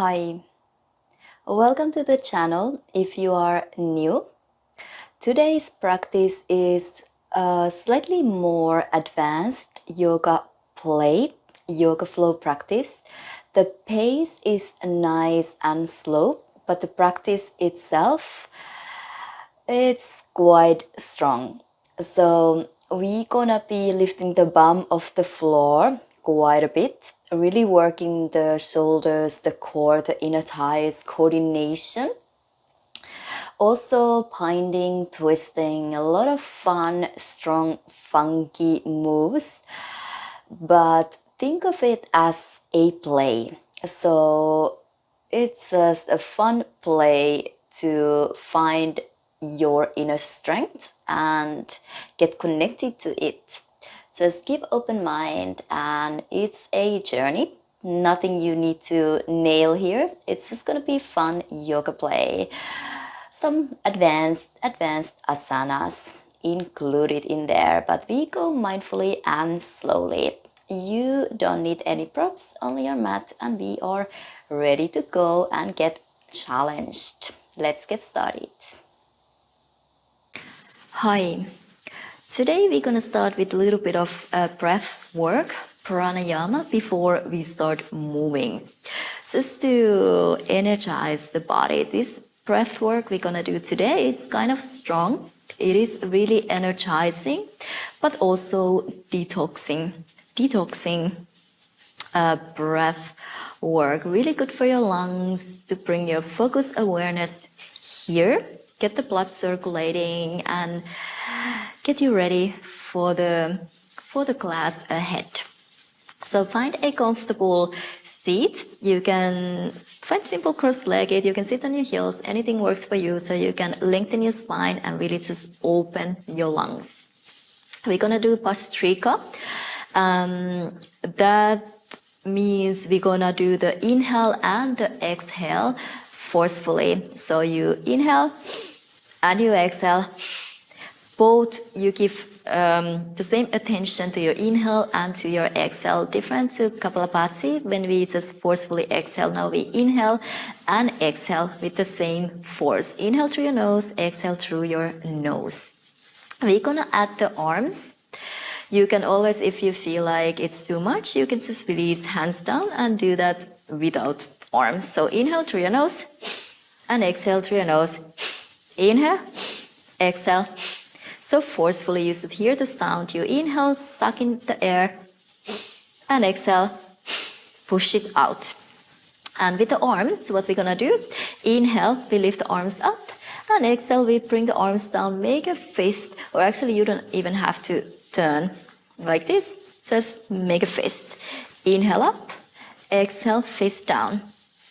Hi, welcome to the channel. If you are new, today's practice is a slightly more advanced yoga flow practice. The pace is nice and slow, but the practice itself, it's quite strong. So we gonna be lifting the bum off the floor quite a bit, really working the shoulders, the core, the inner thighs, coordination. Also binding, twisting, a lot of fun, strong, funky moves. But think of it as a play. So it's just a fun play to find your inner strength and get connected to it. Just keep open mind, and it's a journey. Nothing you need to nail here. It's just gonna be fun yoga play. Some advanced asanas included in there, but we go mindfully and slowly. You don't need any props, only your mat, and we are ready to go and get challenged. Let's get started. Hi. Today we're gonna start with a little bit of breath work, pranayama, before we start moving. Just to energize the body. This breath work we're gonna do today is kind of strong. It is really energizing, but also detoxing. Breath work. Really good for your lungs to bring your focus awareness here, get the blood circulating, and get you ready for the class ahead. So find a comfortable seat. You can find simple cross-legged. You can sit on your heels. Anything works for you, so you can lengthen your spine and really just open your lungs. We're gonna do Bhastrika. That means we're gonna do the inhale and the exhale forcefully. So you inhale and you exhale. Both you give the same attention to your inhale and to your exhale. Different to Kapalabhati when we just forcefully exhale. Now we inhale and exhale with the same force. Inhale through your nose, exhale through your nose. We're gonna add the arms. You can always, if you feel like it's too much, you can just release hands down and do that without arms. So inhale through your nose and exhale through your nose. Inhale, exhale. So forcefully you should hear the sound. You inhale, suck in the air, and exhale, push it out. And with the arms, what we're gonna do, inhale, we lift the arms up, and exhale, we bring the arms down, make a fist, or actually you don't even have to turn like this, just make a fist. Inhale up, exhale, fist down.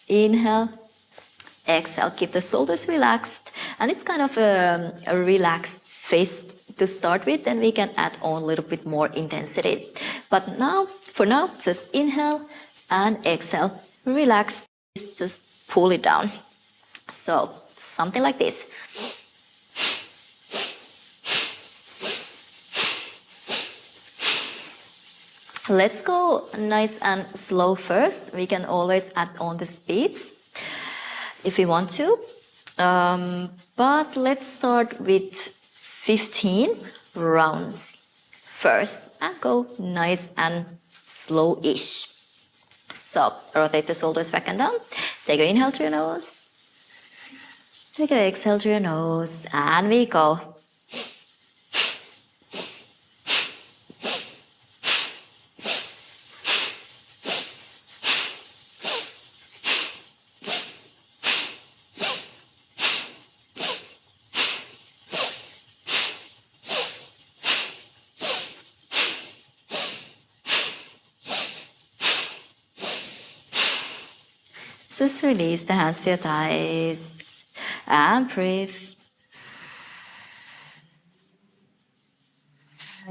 Inhale, exhale, keep the shoulders relaxed, and it's kind of a relaxed fist to start with, then we can add on a little bit more intensity. But now, for now, just inhale and exhale, relax, just pull it down. So something like this. Let's go nice and slow first. We can always add on the speeds if we want to. But let's start with 15 rounds first and go nice and slow-ish. So rotate the shoulders back and down. Take an inhale through your nose. Take an exhale through your nose, and we go. Just release the hands to your thighs and breathe.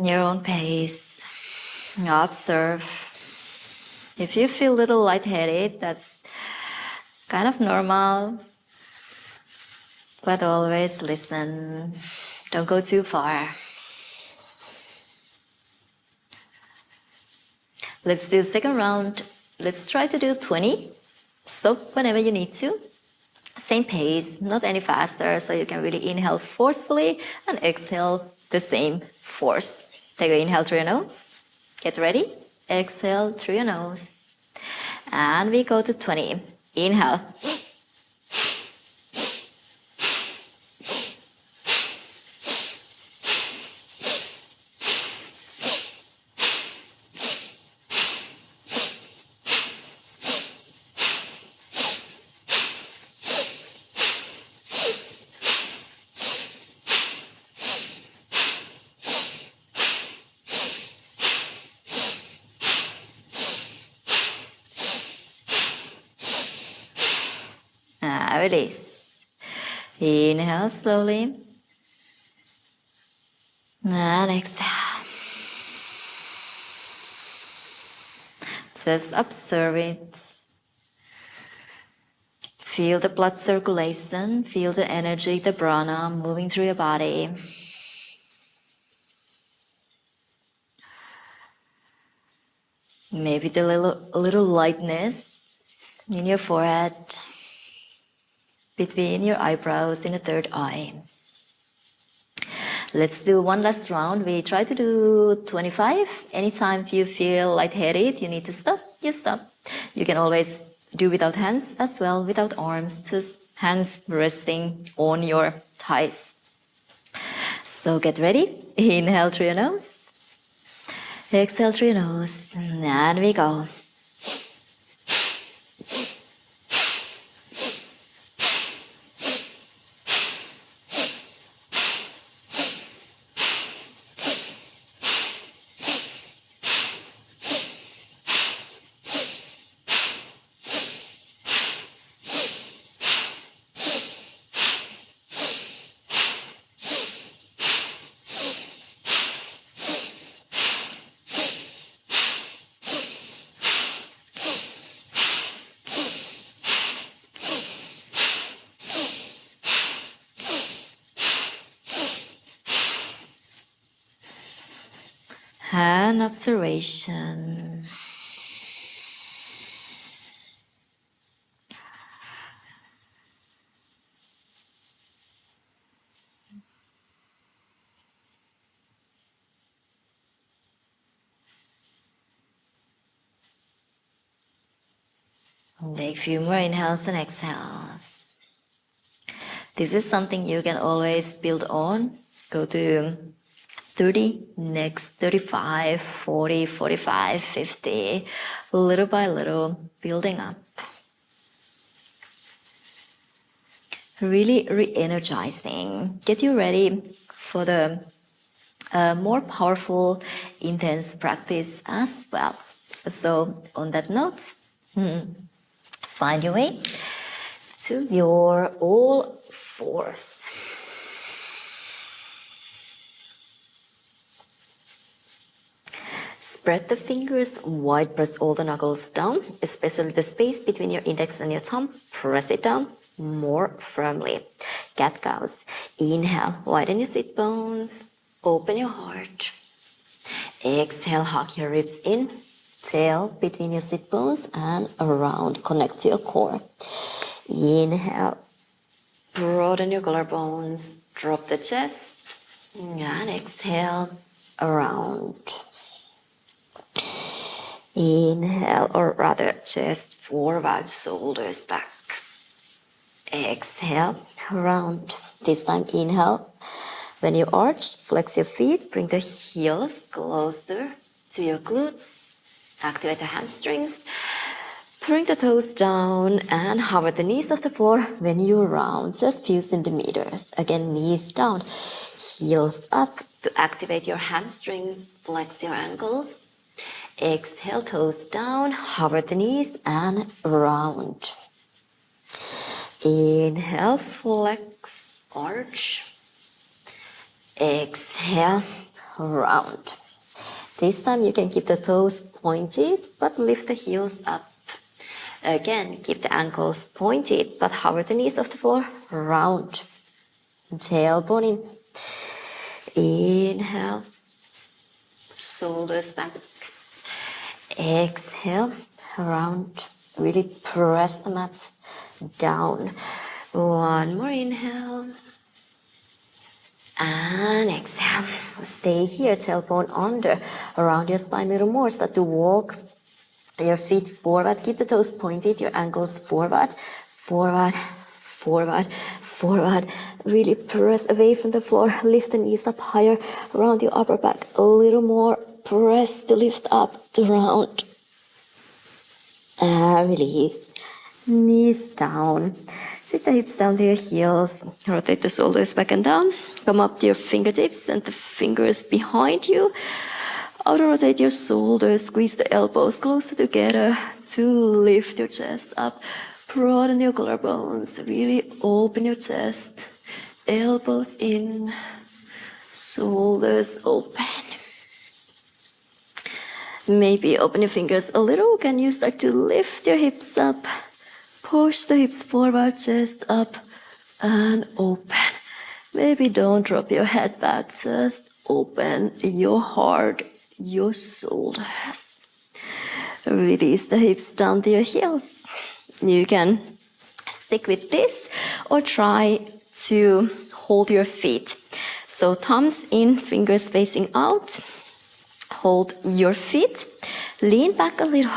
Your own pace. Observe. If you feel a little lightheaded, that's kind of normal. But always listen. Don't go too far. Let's do the second round. Let's try to do 20 Stop whenever you need to. Same pace, not any faster, so you can really inhale forcefully and exhale the same force. Take an inhale through your nose. Get ready. Exhale through your nose. And we go to 20. Inhale. Release. Inhale slowly. And exhale. Just observe it. Feel the blood circulation. Feel the energy, the prana moving through your body. Maybe the little lightness in your forehead, between your eyebrows, in the third eye. Let's do one last round. We try to do 25. Anytime you feel lightheaded, you need to stop, you stop. You can always do without hands as well, without arms, just hands resting on your thighs. So get ready. Inhale through your nose. Exhale through your nose. And we go. And observation. Take a few more inhales and exhales. This is something you can always build on. Go to 30, next 35, 40, 45, 50, little by little, building up. Really re-energizing. Get you ready for the more powerful, intense practice as well. So on that note, find your way to your all fours. Spread the fingers wide, press all the knuckles down, especially the space between your index and your thumb. Press it down more firmly. Cat cows. Inhale, widen your sit bones, open your heart. Exhale, hug your ribs in, tail between your sit bones and around, connect to your core. Inhale, broaden your collarbones, drop the chest, and exhale, around. Inhale, or rather chest forward, shoulders back. Exhale, round. This time inhale. When you arch, flex your feet, bring the heels closer to your glutes. Activate the hamstrings. Bring the toes down and hover the knees off the floor when you round, just few centimeters. Again, knees down, heels up to activate your hamstrings, flex your ankles. Exhale, toes down, hover the knees and round. Inhale, flex, arch. Exhale, round. This time you can keep the toes pointed, but lift the heels up. Again, keep the ankles pointed, but hover the knees off the floor, round. Tailbone in. Inhale, shoulders back. Exhale, round. Really press the mat down. One more inhale. And exhale. Stay here, tailbone under. Around your spine a little more. Start to walk your feet forward. Keep the toes pointed, your ankles forward. Forward, forward, forward. Really press away from the floor. Lift the knees up higher around your upper back. A little more. Press to lift up the round. And release. Knees down. Sit the hips down to your heels. Rotate the shoulders back and down. Come up to your fingertips and the fingers behind you. Outer rotate your shoulders. Squeeze the elbows closer together to lift your chest up. Broaden your collarbones. Really open your chest. Elbows in. Shoulders open. Maybe open your fingers a little. Can you start to lift your hips up? Push the hips forward, chest up and open. Maybe don't drop your head back. Just open your heart, your shoulders. Release the hips down to your heels. You can stick with this or try to hold your feet. So thumbs in, fingers facing out. Hold your feet, lean back a little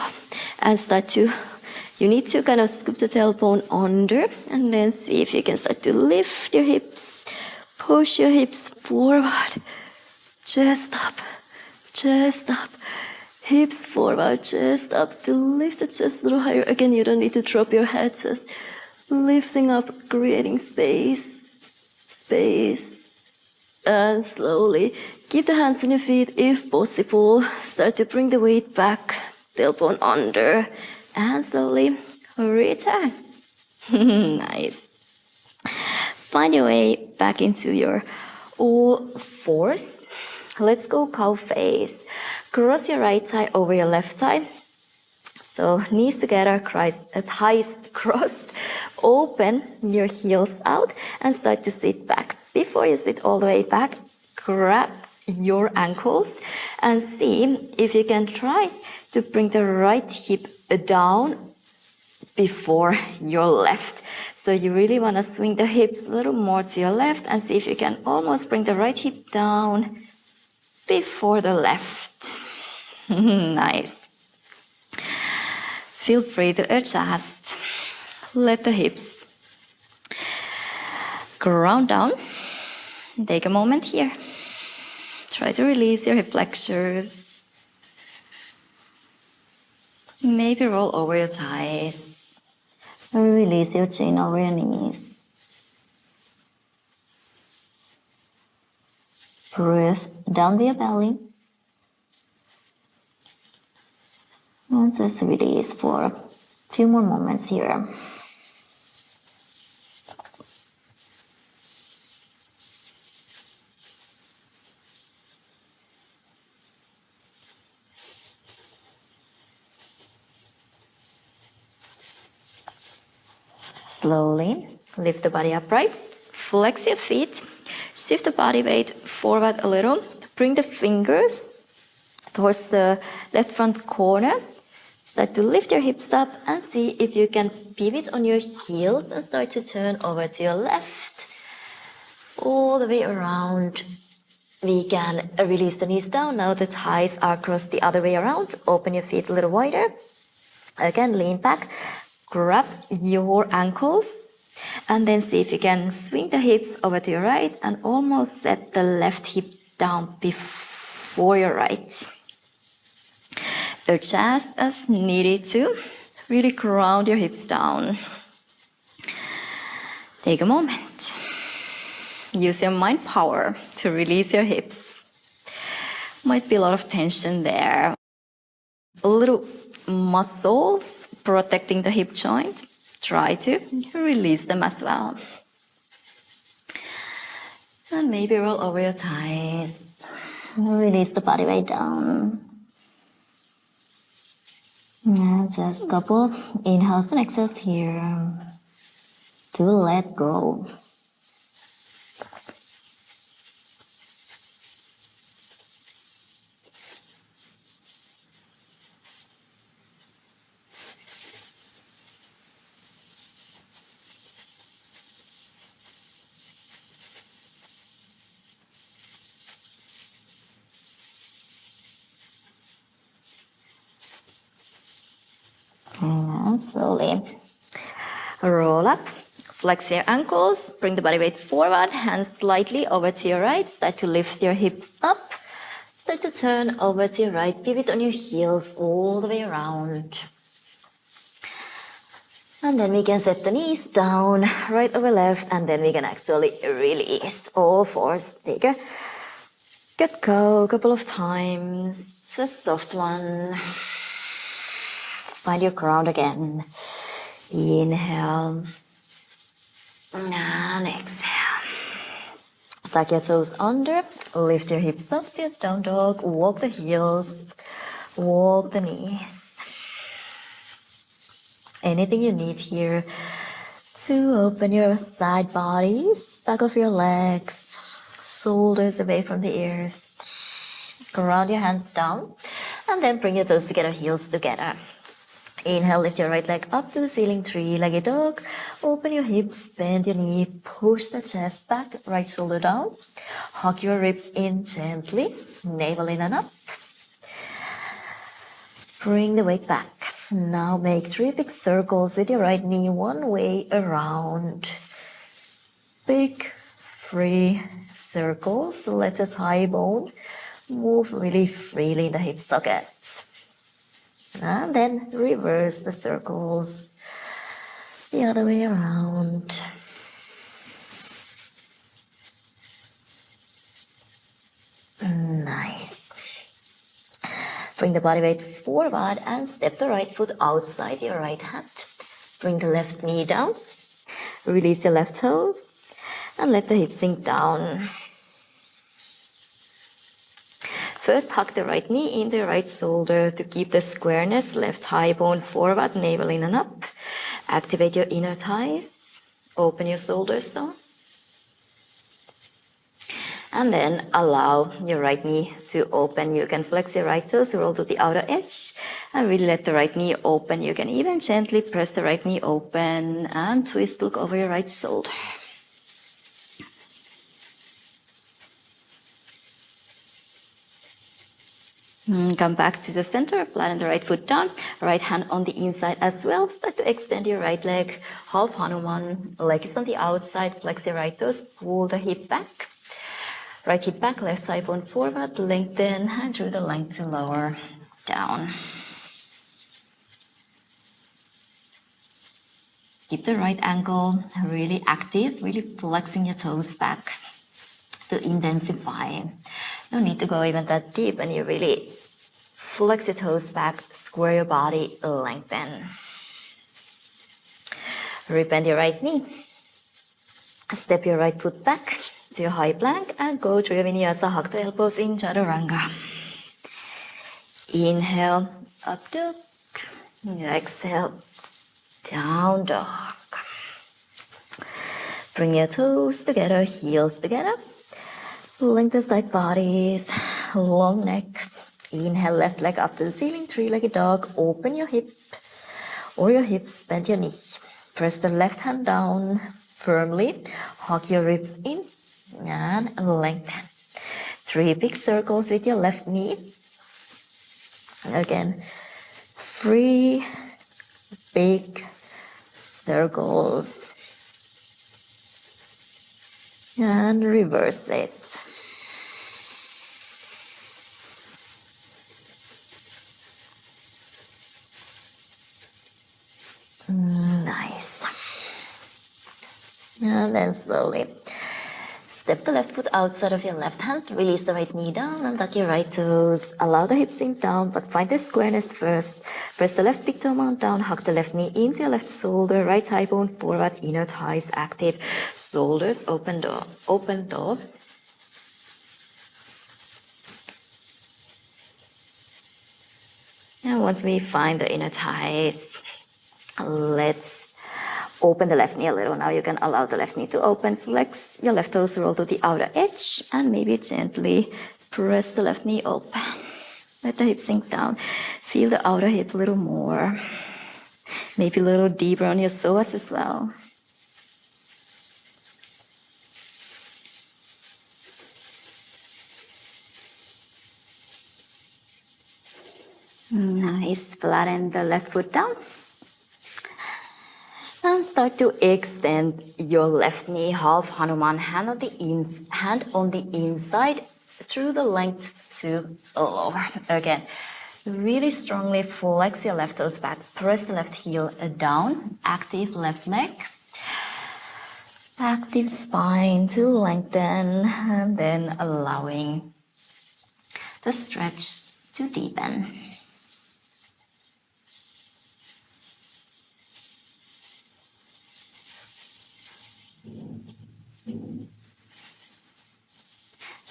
and you need to kind of scoop the tailbone under and then see if you can start to lift your hips, push your hips forward, chest up, hips forward, chest up to lift the chest a little higher. Again, you don't need to drop your head, just lifting up, creating space, and slowly keep the hands on your feet if possible. Start to bring the weight back, tailbone under, and slowly return. Nice. Find your way back into your all fours. Let's go cow face. Cross your right thigh over your left thigh. So knees together, thighs crossed. Open your heels out and start to sit back. Before you sit all the way back, grab your ankles and see if you can try to bring the right hip down before your left. So you really want to swing the hips a little more to your left and see if you can almost bring the right hip down before the left. Nice. Feel free to adjust. Let the hips ground down. Take a moment here. Try to release your hip flexors. Maybe roll over your thighs. Or release your chin over your knees. Breathe down to your belly. And just release for a few more moments here. Slowly lift the body upright, flex your feet, shift the body weight forward a little, bring the fingers towards the left front corner. Start to lift your hips up and see if you can pivot on your heels and start to turn over to your left. All the way around. We can release the knees down. Now the thighs are crossed the other way around. Open your feet a little wider. Again, lean back. Grab your ankles and then see if you can swing the hips over to your right and almost set the left hip down before your right. Adjust as needed to. Really ground your hips down. Take a moment. Use your mind power to release your hips. Might be a lot of tension there. A little muscles protecting the hip joint. Try to release them as well. And maybe roll over your thighs. Release the body weight down. And just a couple inhales and exhales here to let go. and slowly roll up. Flex your ankles, bring the body weight forward, hands slightly over to your right, start to lift your hips up. Start to turn over to your right, pivot on your heels all the way around. And then we can set the knees down, right over left, and then we can actually release all fours. Take a good go, a couple of times, just soft one. Find your ground again. Inhale. And exhale. Tuck your toes under, lift your hips up to down dog, walk the heels, walk the knees. Anything you need here to open your side bodies, back of your legs, shoulders away from the ears. Ground your hands down and then bring your toes together, heels together. Inhale, lift your right leg up to the ceiling, three-legged dog. Open your hips, bend your knee, push the chest back, right shoulder down. Hug your ribs in gently, navel in and up. Bring the weight back. Now make 3 big circles with your right knee, one way around. Big, free circles. Let the thigh bone move really freely in the hip sockets. And then reverse the circles the other way around. Nice. Bring the body weight forward and step the right foot outside your right hand. Bring the left knee down. Release your left toes and let the hips sink down. First, hug the right knee into your right shoulder to keep the squareness. Left thigh bone forward, navel in and up. Activate your inner thighs. Open your shoulders down. And then allow your right knee to open. You can flex your right toes, roll to the outer edge, and really let the right knee open. You can even gently press the right knee open and twist, look over your right shoulder. Come back to the center, flatten the right foot down, right hand on the inside as well. Start to extend your right leg, half Hanuman, leg is on the outside, flex your right toes, pull the hip back. Right hip back, left thigh bone forward, lengthen, and through the length to lower down. Keep the right ankle really active, really flexing your toes back to intensify. No need to go even that deep, and you really flex your toes back, square your body, lengthen. Rebend your right knee. Step your right foot back to your high plank and go through your vinyasa, hug the elbows in chaturanga. Inhale, up dog. Exhale, down dog. Bring your toes together, heels together. Lengthen side bodies, long neck. Inhale, left leg up to the ceiling, three-legged dog. Open your hip or your hips, bend your knee. Press the left hand down firmly. Hug your ribs in and lengthen. 3 big circles with your left knee. Again, 3 big circles. And reverse it. Nice. And then slowly step the left foot outside of your left hand, release the right knee down and tuck your right toes. Allow the hips sink down, but find the squareness first. Press the left big toe mount down, hug the left knee into your left shoulder, right thigh bone forward, inner thighs active, shoulders open door, open door. And once we find the inner thighs, let's open the left knee a little. Now you can allow the left knee to open. Flex your left toes, roll to the outer edge, and maybe gently press the left knee open. Let the hip sink down. Feel the outer hip a little more. Maybe a little deeper on your psoas as well. Nice. Flatten the left foot down. And start to extend your left knee, half Hanuman, hand on the inside through the length to lower. Again, really strongly flex your left toes back, press the left heel down, active left leg, active spine to lengthen, and then allowing the stretch to deepen.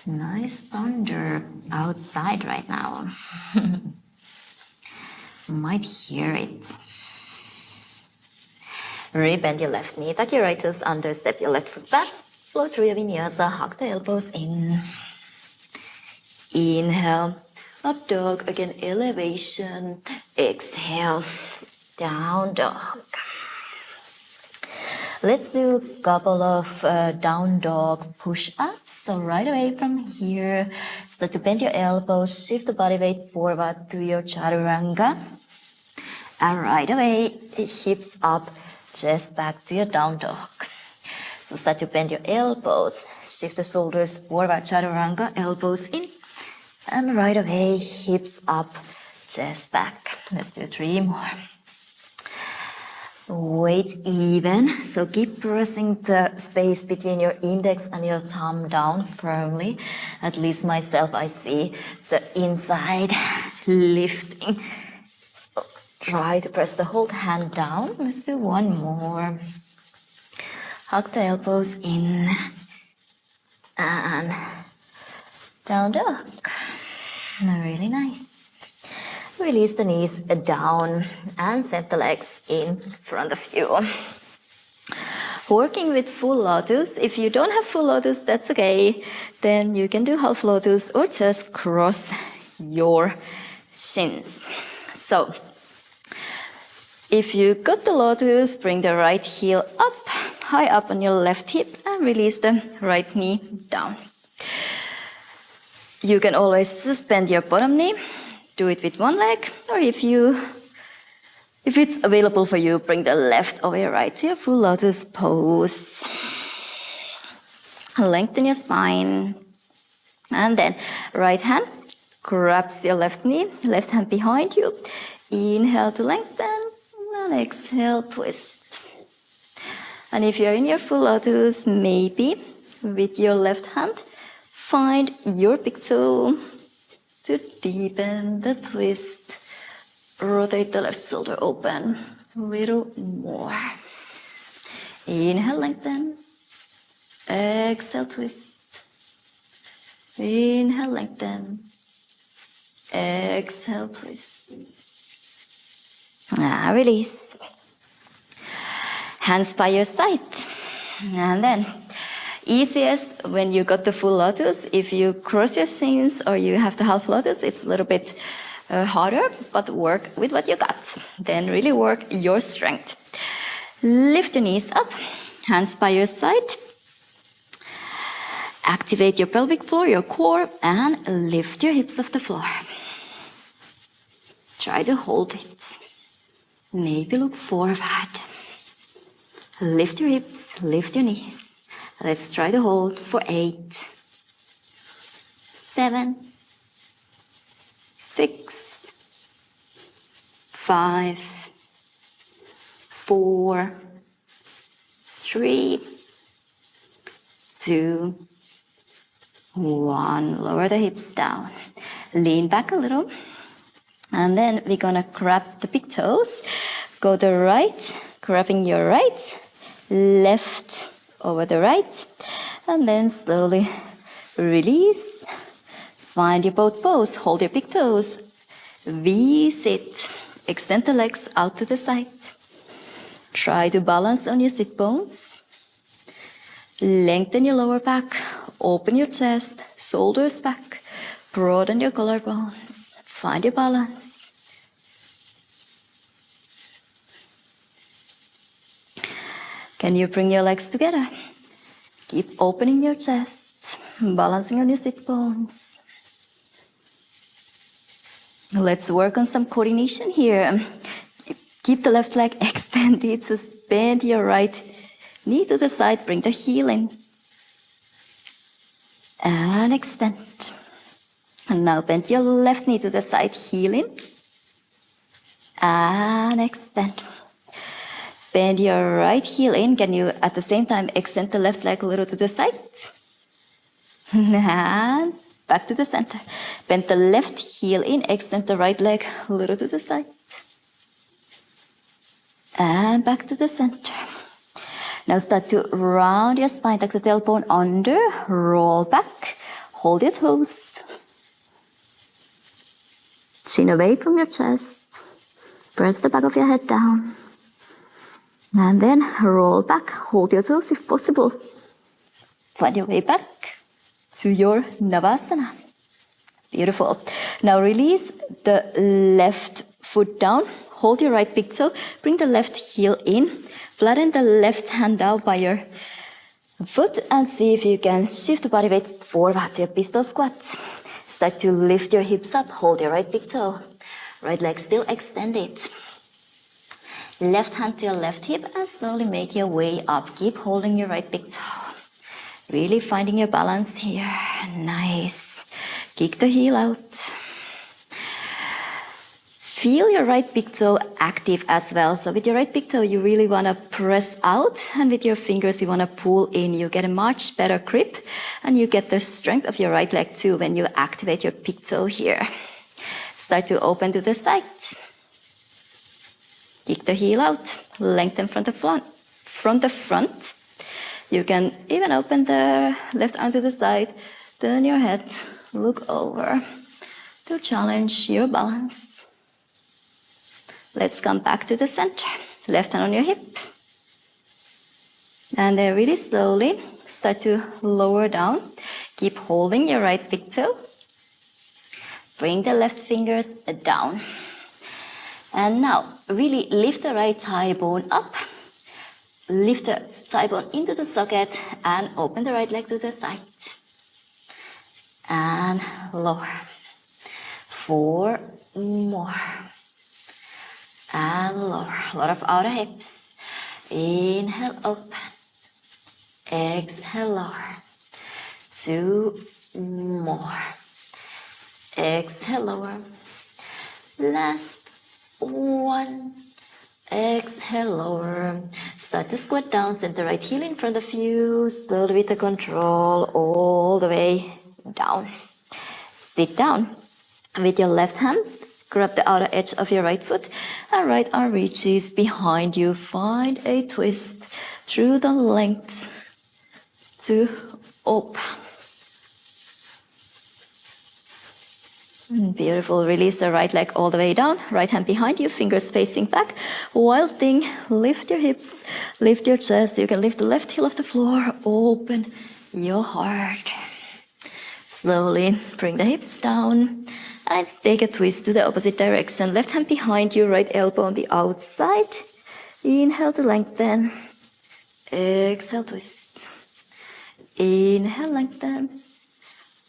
Nice thunder outside right now. Might hear it. Rebend your left knee, tuck your right toes under, step your left foot back, flow through your vinyasa, hug the elbows in. Inhale, up dog, again elevation. Exhale, down dog. Let's do a couple of down dog push-ups. So right away from here, start to bend your elbows, shift the body weight forward to your chaturanga. And right away, hips up, chest back to your down dog. So start to bend your elbows, shift the shoulders forward, chaturanga, elbows in. And right away, hips up, chest back. Let's do 3 more. Weight even, so keep pressing the space between your index and your thumb down firmly. At least myself, I see the inside lifting. So try to press the whole hand down. Let's do 1 more. Hug the elbows in and down dog. Really nice. Release the knees down and set the legs in front of you. Working with full lotus. If you don't have full lotus, that's okay. Then you can do half lotus or just cross your shins. So, if you got the lotus, bring the right heel up, high up on your left hip, and release the right knee down. You can always suspend your bottom knee. Do it with 1 leg, or if it's available for you, bring the left over your right to your full lotus pose. Lengthen your spine. And then right hand grabs your left knee, left hand behind you. Inhale to lengthen, and exhale, twist. And if you're in your full lotus, maybe with your left hand, find your big toe to deepen the twist. Rotate the left shoulder open a little more. Inhale, lengthen. Exhale, twist. Inhale, lengthen. Exhale, twist. Release. Hands by your side. And then easiest when you got the full lotus. If you cross your shins or you have the half lotus, it's a little bit harder, but work with what you got. Then really work your strength. Lift your knees up, hands by your side. Activate your pelvic floor, your core, and lift your hips off the floor. Try to hold it. Maybe look forward. Lift your hips, lift your knees. Let's try to hold for 8, 7, 6, 5, 4, 3, 2, 1. Lower the hips down. Lean back a little. And then we're gonna grab the big toes. Go to the right, grabbing your right, left over the right, and then slowly release. Find your boat pose, hold your big toes, V-sit, extend the legs out to the side. Try to balance on your sit bones. Lengthen your lower back, open your chest, shoulders back, broaden your collarbones. Find your balance. Can you bring your legs together? Keep opening your chest, balancing on your sit bones. Let's work on some coordination here. Keep the left leg extended. Just bend your right knee to the side. Bring the heel in. And extend. And now bend your left knee to the side. Heel in. And extend. Bend your right heel in. Can you at the same time extend the left leg a little to the side? And back to the center. Bend the left heel in. Extend the right leg a little to the side. And back to the center. Now start to round your spine. Tuck the tailbone under. Roll back. Hold your toes. Chin away from your chest. Press the back of your head down. And then roll back. Hold your toes if possible. Find your way back to your Navasana. Beautiful. Now release the left foot down. Hold your right big toe. Bring the left heel in. Flatten the left hand down by your foot and see if you can shift the body weight forward to your pistol squats. Start to lift your hips up. Hold your right big toe. Right leg still extended. Left hand to your left hip and slowly make your way up. Keep holding your right big toe. Really finding your balance here. Nice. Kick the heel out. Feel your right big toe active as well. So with your right big toe, you really want to press out. And with your fingers, you want to pull in. You get a much better grip. And you get the strength of your right leg too when you activate your big toe here. Start to open to the side. Kick the heel out. Lengthen from the front. You can even open the left arm to the side. Turn your head. Look over to challenge your balance. Let's come back to the center. Left hand on your hip. And then really slowly start to lower down. Keep holding your right big toe. Bring the left fingers down. And now really lift the right thigh bone up. Lift the thigh bone into the socket and open the right leg to the side. And lower. 4 more. And lower. A lot of outer hips. Inhale, open. Exhale, lower. 2 more. Exhale, lower. Last 1. Exhale, lower. Start to squat down. Send the right heel in front of you. Slowly with the control all the way down. Sit down. With your left hand, grab the outer edge of your right foot and right arm reaches behind you. Find a twist through the length to open. Beautiful. Release the right leg all the way down. Right hand behind you, fingers facing back. Wild thing. Lift your hips, lift your chest. You can lift the left heel off the floor. Open your heart. Slowly bring the hips down and take a twist to the opposite direction. Left hand behind you, right elbow on the outside. Inhale to lengthen. Exhale, twist. Inhale, lengthen.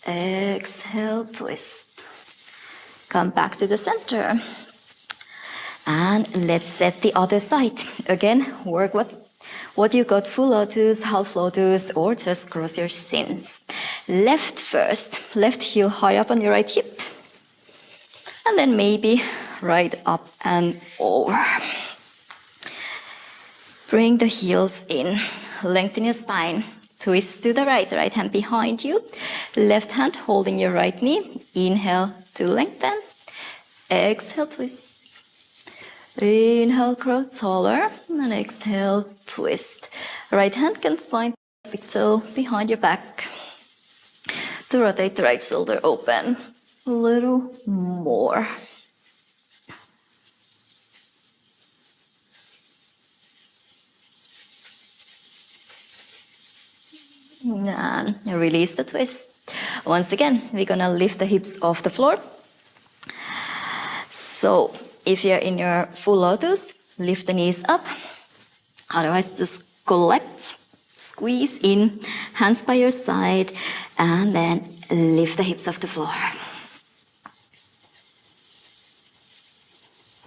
Exhale, twist. Come back to the center. And let's set the other side. Again, work what you got, full lotus, half lotus, or just cross your shins. Left first. Left heel high up on your right hip. And then maybe right up and over. Bring the heels in. Lengthen your spine. Twist to the right. Right hand behind you. Left hand holding your right knee. Inhale to lengthen. Exhale, twist. Inhale, grow taller. And exhale, twist. Right hand can find the big toe behind your back. To rotate the right shoulder open. A little more. And release the twist. Once again, we're gonna lift the hips off the floor. So if you're in your full lotus, lift the knees up. Otherwise, just collect, squeeze in, hands by your side, and then lift the hips off the floor.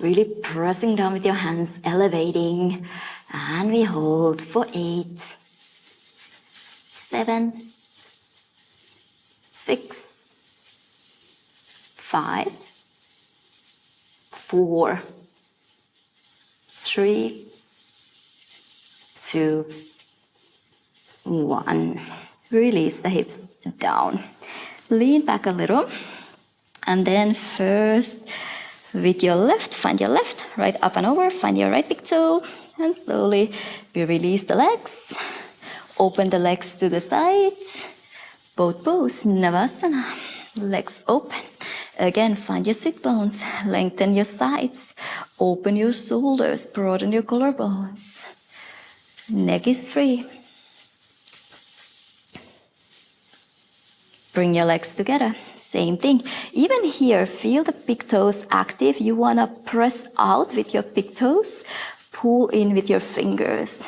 Really pressing down with your hands, elevating. And we hold for 8, 7, 6, 5, 4, 3, 2, 1. Release the hips down. Lean back a little. And then first, with your left, find your left, right up and over, find your right big toe. And slowly, we release the legs. Open the legs to the sides. Both pose, Navasana. Legs open. Again, find your sit bones. Lengthen your sides. Open your shoulders. Broaden your collarbones. Neck is free. Bring your legs together. Same thing. Even here, feel the big toes active. You want to press out with your big toes. Pull in with your fingers.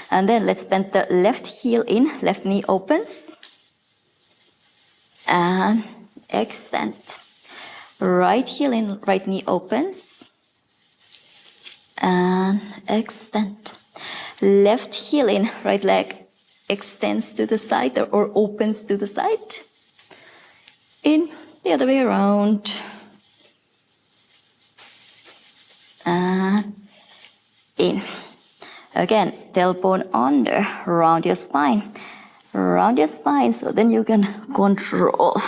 And then let's bend the left heel in. Left knee opens. And extend. Right heel in, right knee opens. And extend. Left heel in, right leg extends to the side or opens to the side. In, the other way around. And in. Again, tailbone under, round your spine. Round your spine so then you can control.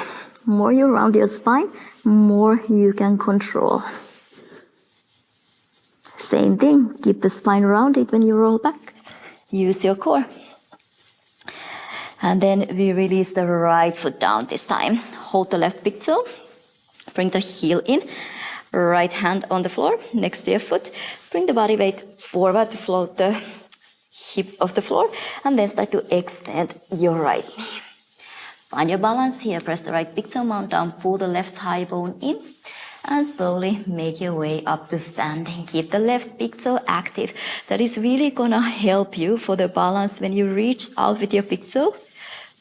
More you round your spine, more you can control. Same thing, keep the spine rounded when you roll back. Use your core. And then we release the right foot down this time. Hold the left big toe. Bring the heel in. Right hand on the floor next to your foot. Bring the body weight forward to float the hips off the floor. And then start to extend your right knee. Find your balance here. Press the right big toe, mount down. Pull the left thigh bone in. And slowly make your way up to standing. Keep the left big toe active. That is really gonna help you for the balance when you reach out with your big toe.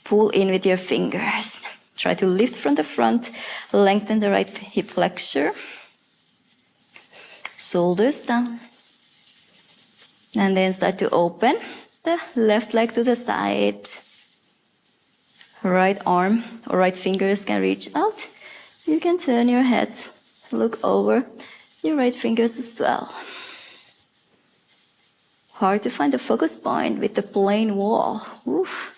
Pull in with your fingers. Try to lift from the front. Lengthen the right hip flexor. Shoulders down. And then start to open the left leg to the side. Right arm or right fingers can reach out. You can turn your head. Look over your right fingers as well. Hard to find the focus point with the plain wall. Oof.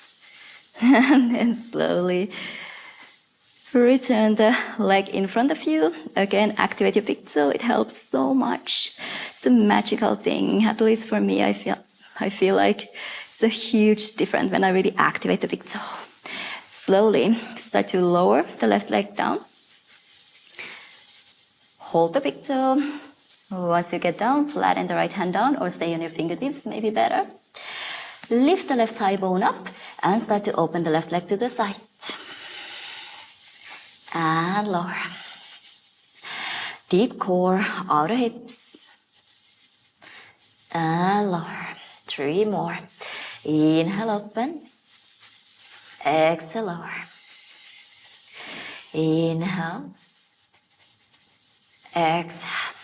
And then slowly return the leg in front of you. Again, activate your big toe. It helps so much. It's a magical thing. At least for me, I feel like it's a huge difference when I really activate the big toe. Slowly start to lower the left leg down. Hold the big toe. Once you get down, flatten the right hand down or stay on your fingertips, maybe better. Lift the left thigh bone up and start to open the left leg to the side. And lower. Deep core, outer hips. And lower. 3 more. Inhale, open. Exhale, lower. Inhale. Exhale.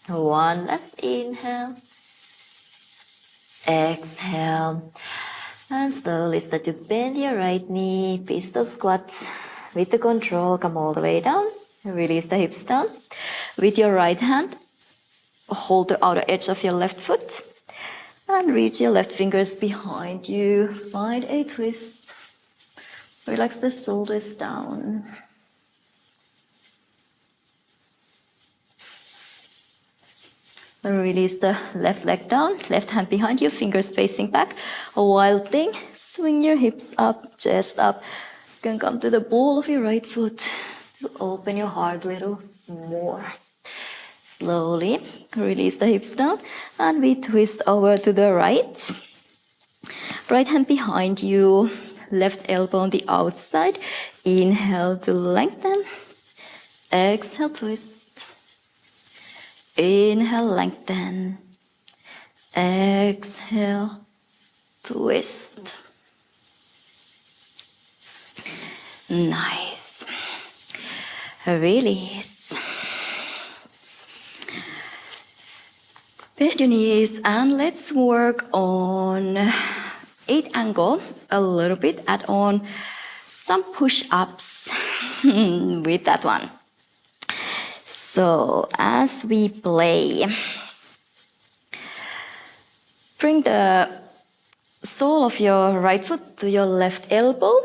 1 last inhale. Exhale. And slowly start to bend your right knee. Pistol squats. With the control, come all the way down. Release the hips down. With your right hand, hold the outer edge of your left foot. And reach your left fingers behind you. Find a twist. Relax the shoulders down. Release the left leg down, left hand behind you, fingers facing back. A wild thing, swing your hips up, chest up. You can come to the ball of your right foot to open your heart a little more. Slowly release the hips down and we twist over to the right. Right hand behind you, left elbow on the outside. Inhale to lengthen. Exhale, twist. Inhale, lengthen. Exhale, twist. Nice. Release. Bend your knees and let's work on 8 angle a little bit. Add on some push-ups with that one. So as we play, bring the sole of your right foot to your left elbow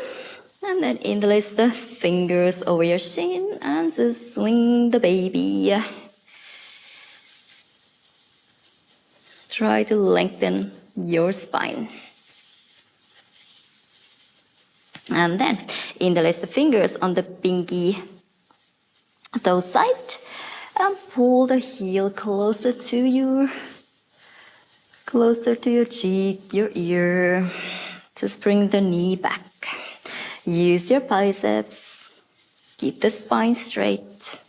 and then interlace the fingers over your shin and just swing the baby. Try to lengthen your spine. And then interlace the fingers on the pinky toe side and pull the heel closer to your cheek, your ear. Just bring the knee back. Use your biceps. Keep the spine straight.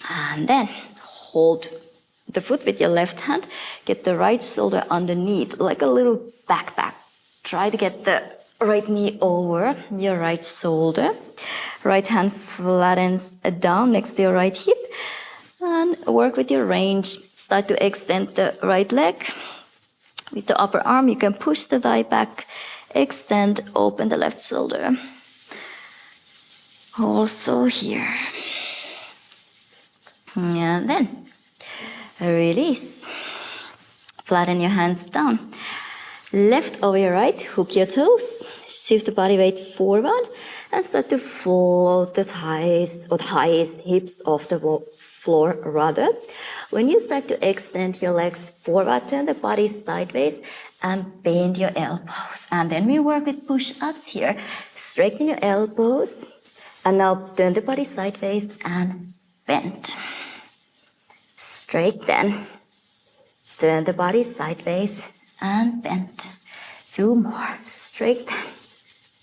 And then hold the foot with your left hand. Get the right shoulder underneath, like a little backpack. Try to get the right knee over your right shoulder. Right hand flattens down next to your right hip. And work with your range. Start to extend the right leg. With the upper arm, you can push the thigh back. Extend, open the left shoulder. Also here. And then release. Flatten your hands down. Left over your right, hook your toes. Shift the body weight forward and start to float the thighs or hips off the floor rather. When you start to extend your legs forward, turn the body sideways and bend your elbows. And then we work with push-ups here. Straighten your elbows and now turn the body sideways and bend. Straighten. Turn the body sideways and bend. 2 more. Straighten.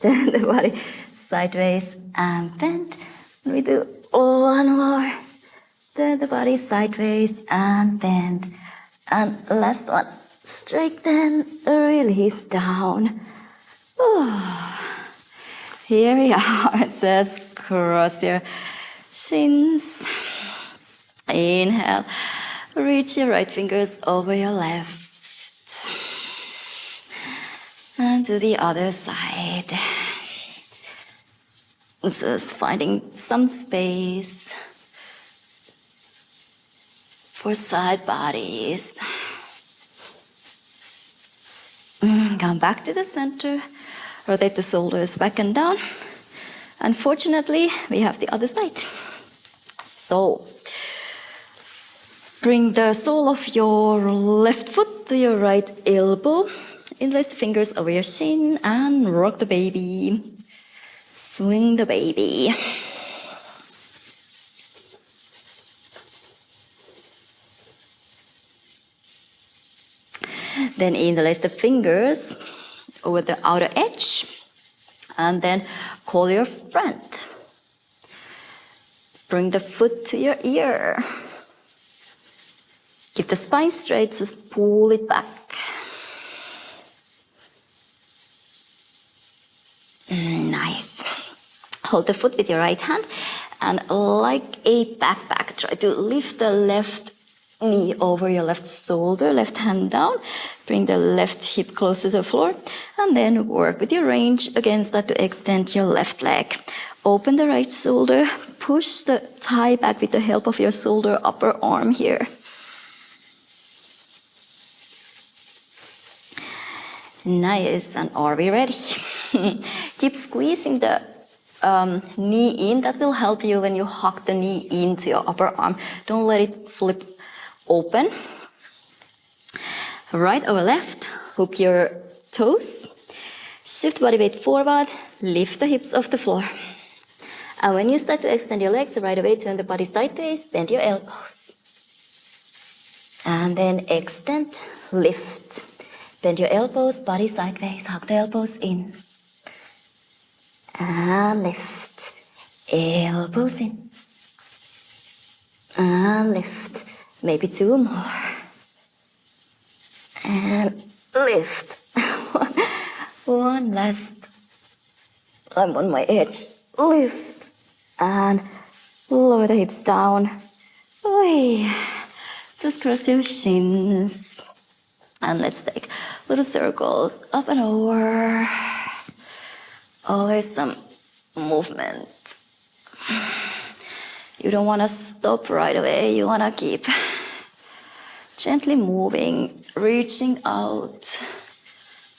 Turn the body sideways and bend. We do 1 more. Turn the body sideways and bend. And last one. Straighten, release down. Here we are. Just cross your shins. Inhale. Reach your right fingers over your left. And to the other side. Just finding some space for side bodies. Come back to the center. Rotate the shoulders back and down. Unfortunately, we have the other side. So, bring the sole of your left foot to your right elbow. Interlace the fingers over your shin and rock the baby. Swing the baby. Then interlace the fingers over the outer edge. And then call your friend. Bring the foot to your ear. Keep the spine straight, just pull it back. Nice. Hold the foot with your right hand and like a backpack, try to lift the left knee over your left shoulder, left hand down. Bring the left hip closer to the floor and then work with your range. Again, start to extend your left leg. Open the right shoulder, push the thigh back with the help of your shoulder upper arm here. Nice, and are we ready? Keep squeezing the knee in. That will help you when you hug the knee into your upper arm. Don't let it flip open. Right over left, hook your toes. Shift body weight forward, lift the hips off the floor. And when you start to extend your legs, right away turn the body sideways, bend your elbows. And then extend, lift. Bend your elbows, body sideways, hug the elbows in. And lift. Elbows in. And lift. Maybe 2 more. And lift. One last. I'm on my edge. Lift. And lower the hips down. Just cross your shins. And let's take little circles up and over. Always some movement. You don't want to stop right away. You want to keep gently moving, reaching out,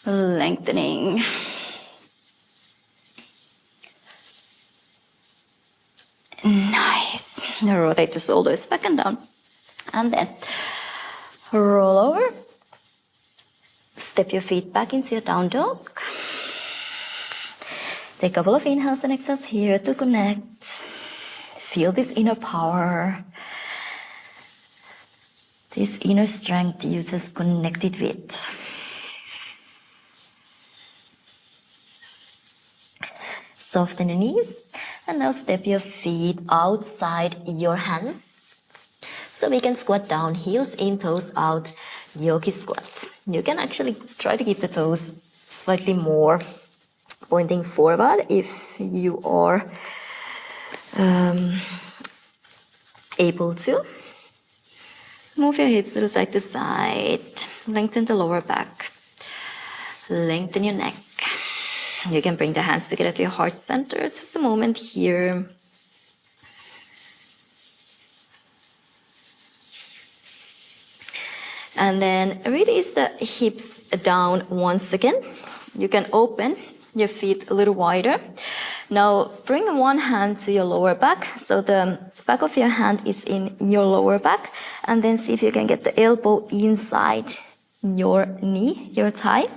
lengthening. Nice. Rotate the shoulders back and down. And then roll over. Step your feet back into your down dog. Take a couple of inhales and exhales here to connect. Feel this inner power. This inner strength you just connected with. Soften your knees. And now step your feet outside your hands. So we can squat down, heels in, toes out, yogi squat. You can actually try to keep the toes slightly more pointing forward if you are able to. Move your hips to side to side. Lengthen the lower back. Lengthen your neck. You can bring the hands together to your heart center. Just a moment here. And then release the hips down once again. You can open your feet a little wider. Now bring one hand to your lower back. So the back of your hand is in your lower back. And then see if you can get the elbow inside your knee, your thigh.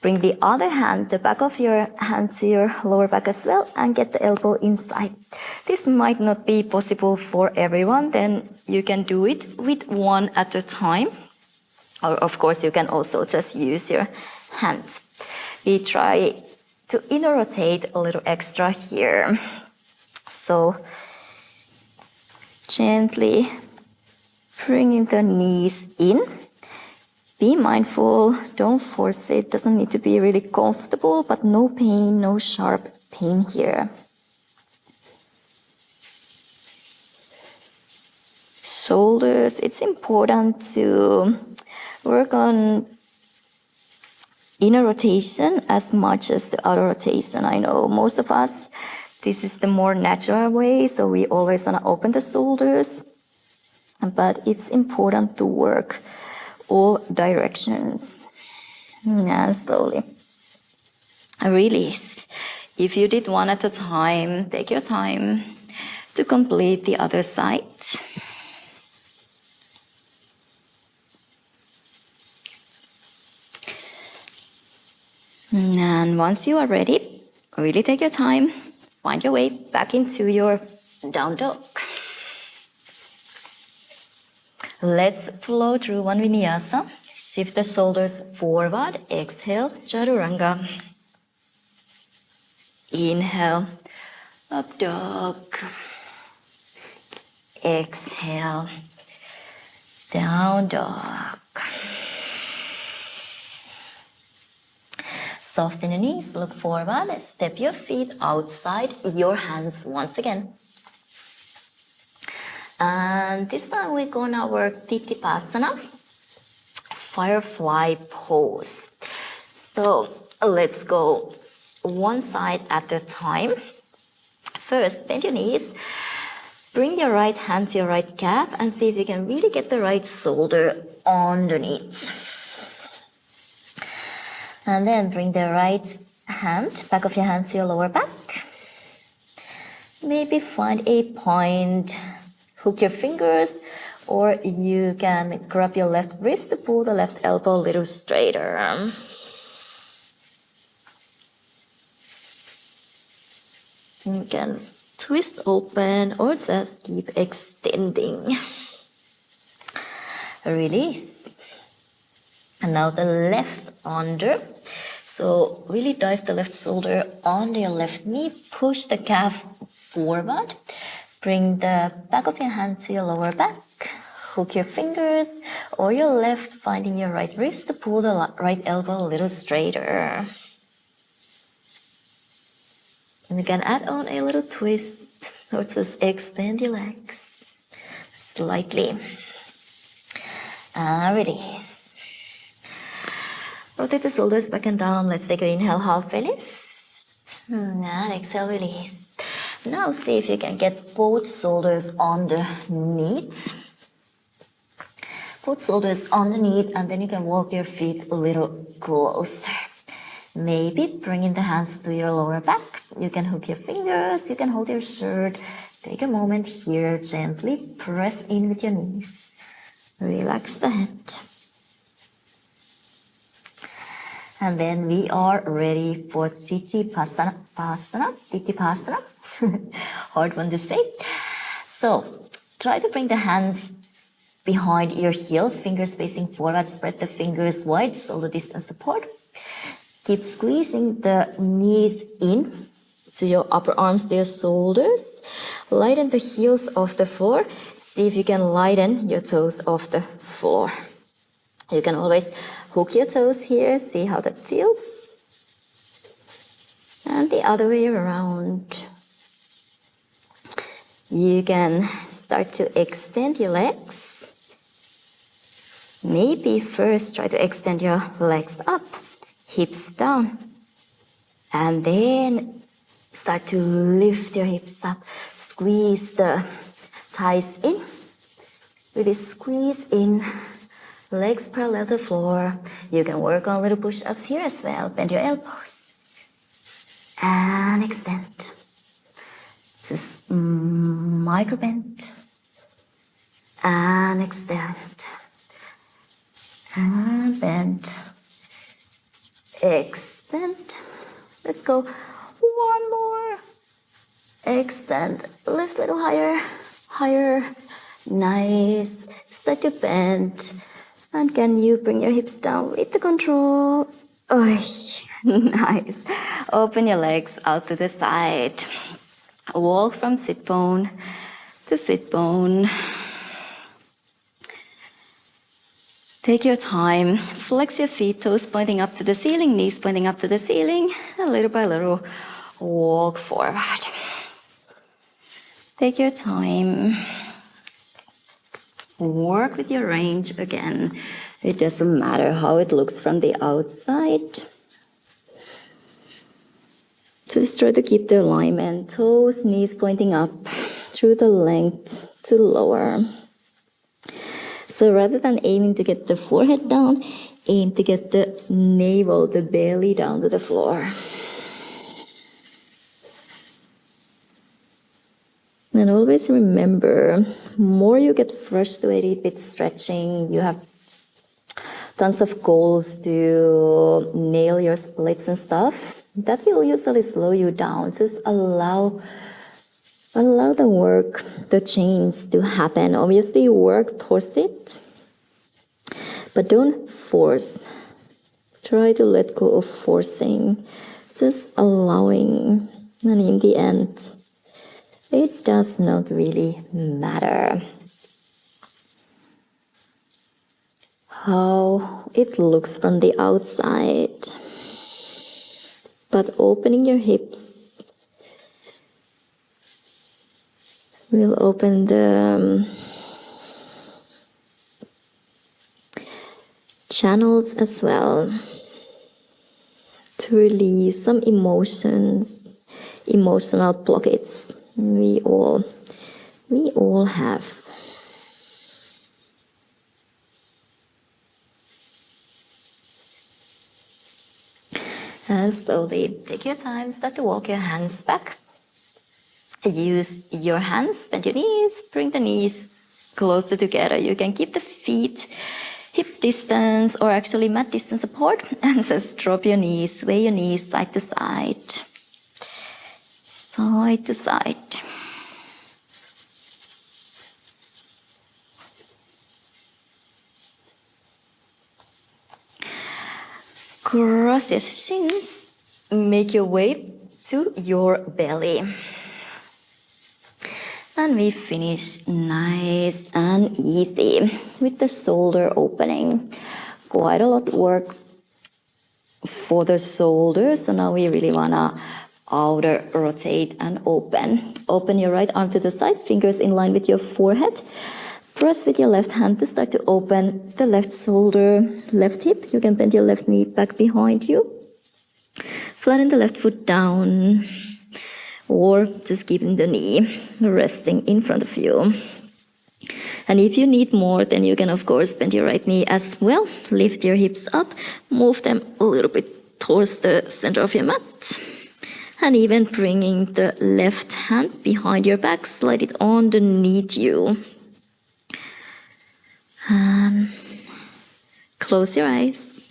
Bring the other hand, the back of your hand to your lower back as well, and get the elbow inside. This might not be possible for everyone, then you can do it with one at a time. Or of course, you can also just use your hands. We try to inner rotate a little extra here. So gently bringing the knees in. Be mindful, don't force it. Doesn't need to be really comfortable, but no pain, no sharp pain here. Shoulders, it's important to work on inner rotation as much as the outer rotation. I know most of us, this is the more natural way, so we always want to open the shoulders, but it's important to work all directions. And slowly release. If you did one at a time, take your time to complete the other side. And once you are ready, really take your time, find your way back into your down dog. Let's flow through one vinyasa. Shift the shoulders forward. Exhale, chaturanga. Inhale, up dog. Exhale, down dog. Soften your knees, look forward. Step your feet outside your hands once again. And this time we're gonna work Titipasana, Firefly pose. So let's go one side at a time. First, bend your knees. Bring your right hand to your right calf and see if you can really get the right shoulder underneath. And then bring the right hand, back of your hand to your lower back. Maybe find a point. Hook your fingers, or you can grab your left wrist to pull the left elbow a little straighter. You can twist open or just keep extending. Release. And now the left under. So really dive the left shoulder onto your left knee. Push the calf forward. Bring the back of your hand to your lower back. Hook your fingers or your left, finding your right wrist to pull the right elbow a little straighter. And you can add on a little twist or just extend your legs slightly. And release. Rotate the shoulders back and down. Let's take an inhale, halfway lift. And exhale, release. Now see if you can get both shoulders on the knees. Both shoulders underneath, and then you can walk your feet a little closer. Maybe bringing the hands to your lower back. You can hook your fingers, you can hold your shirt. Take a moment here, gently press in with your knees. Relax the head. And then we are ready for Titipasana. Titipasana. Hard one to say. So try to bring the hands behind your heels, fingers facing forward, spread the fingers wide, shoulder distance support. Keep squeezing the knees in to your upper arms, to your shoulders. Lighten the heels off the floor. See if you can lighten your toes off the floor. You can always hook your toes here, see how that feels. And the other way around. You can start to extend your legs. Maybe first try to extend your legs up, hips down. And then start to lift your hips up. Squeeze the thighs in. Really squeeze in. Legs parallel to the floor. You can work on little push-ups here as well. Bend your elbows. And extend. This is micro bend. And extend. And bend. Extend. Let's go. One more. Extend. Lift a little higher. Higher. Nice. Start to bend. And can you bring your hips down with the control? Oh, nice. Open your legs out to the side. Walk from sit bone to sit bone. Take your time. Flex your feet, toes pointing up to the ceiling, knees pointing up to the ceiling. And little by little, walk forward. Take your time. Work with your range again. It doesn't matter how it looks from the outside. Just try to keep the alignment. Toes, knees pointing up through the length to lower. So rather than aiming to get the forehead down, aim to get the navel, the belly down to the floor. And always remember, more you get frustrated with stretching, you have tons of goals to nail your splits and stuff, that will usually slow you down. Just allow the work, the change to happen. Obviously, work towards it, but don't force. Try to let go of forcing, just allowing, and in the end, it does not really matter how it looks from the outside. But opening your hips will open the channels as well to release some emotions, emotional blockades. We all have. And slowly take your time, start to walk your hands back. Use your hands, bend your knees, bring the knees closer together. You can keep the feet hip distance or actually mat distance apart, and just drop your knees, sway your knees side to side. Side to side. Cross your shins, make your way to your belly. And we finish nice and easy with the shoulder opening. Quite a lot of work for the shoulders, so now we really wanna outer rotate and open. Open your right arm to the side, fingers in line with your forehead. Press with your left hand to start to open the left shoulder, left hip. You can bend your left knee back behind you. Flatten the left foot down, or just keeping the knee resting in front of you. And if you need more, then you can of course bend your right knee as well. Lift your hips up, move them a little bit towards the center of your mat. And even bringing the left hand behind your back, slide it underneath you. And close your eyes.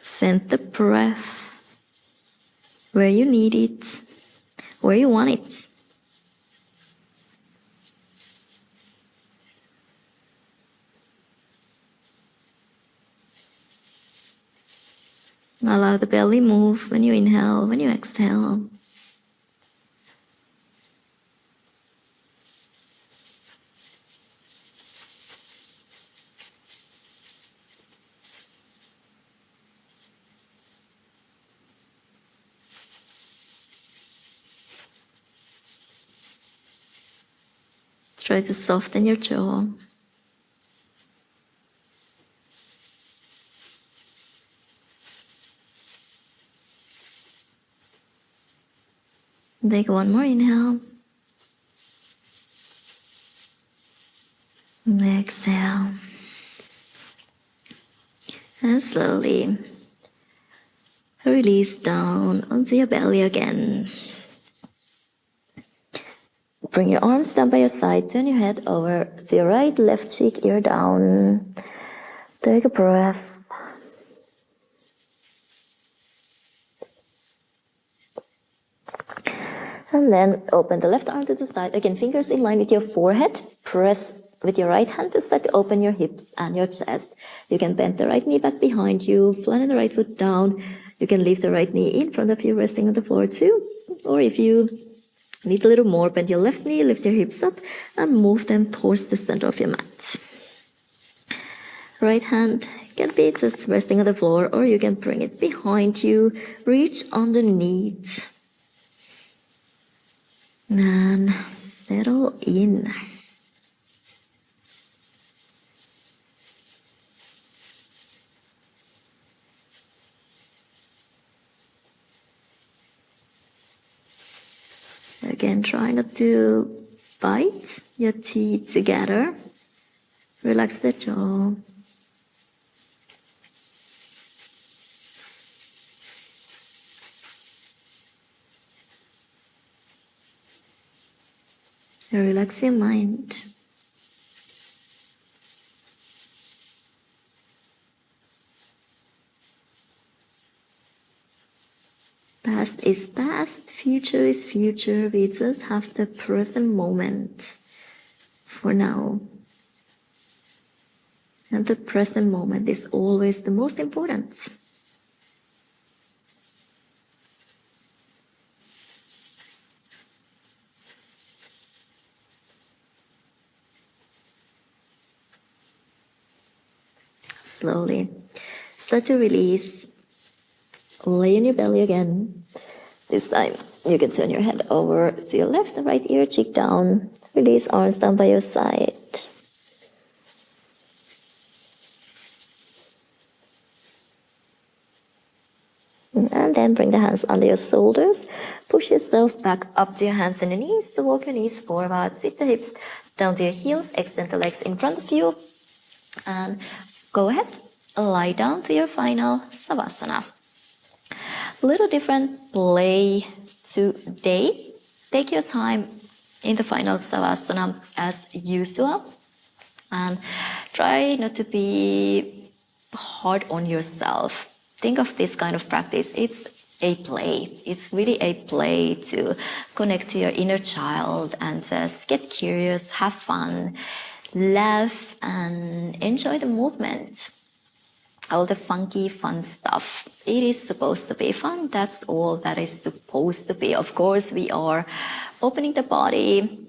Send the breath where you need it, where you want it. Allow the belly move when you inhale, when you exhale. Try to soften your jaw. Take one more inhale. And exhale. And slowly release down onto your belly again. Bring your arms down by your side. Turn your head over to your right, left cheek, ear down. Take a breath. And then open the left arm to the side. Again, fingers in line with your forehead. Press with your right hand to start to open your hips and your chest. You can bend the right knee back behind you. Flatten the right foot down. You can lift the right knee in front of you, resting on the floor too. Or if you need a little more, bend your left knee, lift your hips up, and move them towards the center of your mat. Right hand can be just resting on the floor, or you can bring it behind you. Reach underneath. And settle in. Again, try not to bite your teeth together. Relax the jaw. Relax your mind. Past is past, future is future. We just have the present moment for now. And the present moment is always the most important. Slowly start to release. Lay on your belly again. This time you can turn your head over to your left and right ear, cheek down. Release arms down by your side. And then bring the hands under your shoulders. Push yourself back up to your hands and your knees. So walk your knees forward, sit the hips down to your heels, extend the legs in front of you. And go ahead, lie down to your final Savasana. A little different play today. Take your time in the final Savasana as usual. And try not to be hard on yourself. Think of this kind of practice. It's a play. It's really a play to connect to your inner child and just get curious, have fun, laugh, and enjoy the movement. All the funky, fun stuff. It is supposed to be fun. That's all that is supposed to be. Of course, we are opening the body,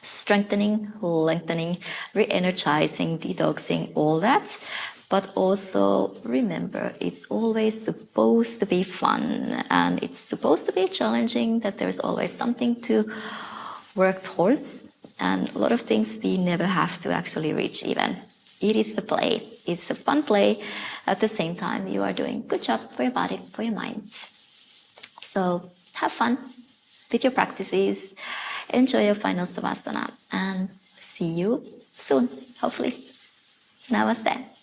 strengthening, lengthening, re-energizing, detoxing, all that. But also remember, it's always supposed to be fun and it's supposed to be challenging, that there's always something to work towards, and a lot of things we never have to actually reach even. It is the play. It's a fun play. At the same time, you are doing good job for your body, for your mind. So have fun with your practices. Enjoy your final savasana and see you soon, hopefully. Namaste.